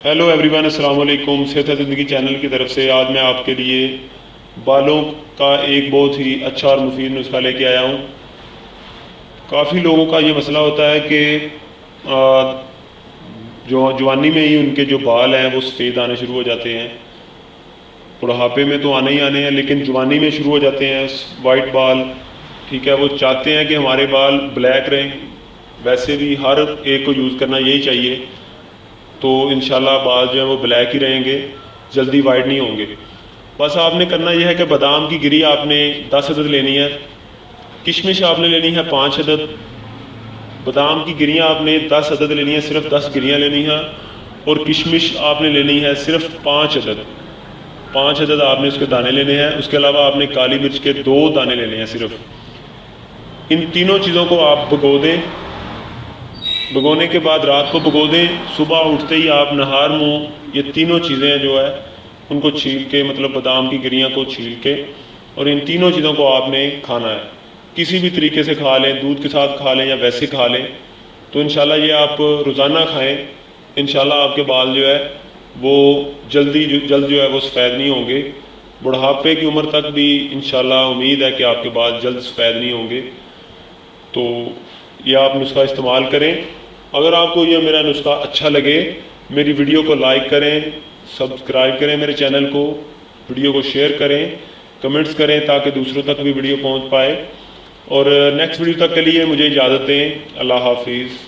Hello everyone, अस्सलाम वालेकुम। सेहत है ज़िंदगी चैनल की तरफ से आज मैं आपके लिए बालों का एक बहुत ही अच्छा और मुफीद नुस्खा लेके आया हूँ। काफ़ी लोगों का ये मसला होता है कि जो जवानी में ही उनके जो बाल हैं वो सफ़ेद आने शुरू हो जाते हैं। बुढ़ापे में तो आने ही आने हैं, लेकिन जवानी में शुरू हो जाते हैं वाइट बाल। ठीक है, वो चाहते हैं कि हमारे बाल ब्लैक रहें। वैसे भी हर एक को यूज़ करना यही चाहिए, तो इंशाल्लाह बाल जो है वो ब्लैक ही रहेंगे, जल्दी वाइट नहीं होंगे। बस आपने करना यह है कि बादाम की गिरी आपने 10 अदद लेनी है, किशमिश आपने लेनी है 5 अदद, बादाम की गिरियाँ आपने 10 अदद लेनी है, सिर्फ 10 गिरियाँ लेनी हैं। और किशमिश आपने लेनी है सिर्फ 5 अदद, 5 अदद आपने उसके दाने लेने हैं। उसके अलावा आपने काली मिर्च के 2 दाने लेने हैं सिर्फ। इन तीनों चीज़ों को आप भिगो दें। भिगोने के बाद रात को भिगो दें, सुबह उठते ही आप नहार मुँह ये तीनों चीज़ें जो है उनको छील के, मतलब बादाम की गिरियाँ को छील के, और इन तीनों चीज़ों को आपने खाना है। किसी भी तरीके से खा लें, दूध के साथ खा लें या वैसे खा लें, तो इंशाल्लाह ये आप रोज़ाना खाएं। इंशाल्लाह आपके बाल जो है वो जल्द जो है वो सफ़ेद नहीं होंगे। बुढ़ापे की उम्र तक भी इंशाल्लाह उम्मीद है कि आपके बाल जल्द सफ़ेद नहीं होंगे। तो ये आप नुस्खा इस्तेमाल करें। अगर आपको ये मेरा नुस्खा अच्छा लगे, मेरी वीडियो को लाइक करें, सब्सक्राइब करें मेरे चैनल को, वीडियो को शेयर करें, कमेंट्स करें ताकि दूसरों तक भी वीडियो पहुंच पाए। और नेक्स्ट वीडियो तक के लिए मुझे इजाज़त दें। अल्लाह हाफिज़।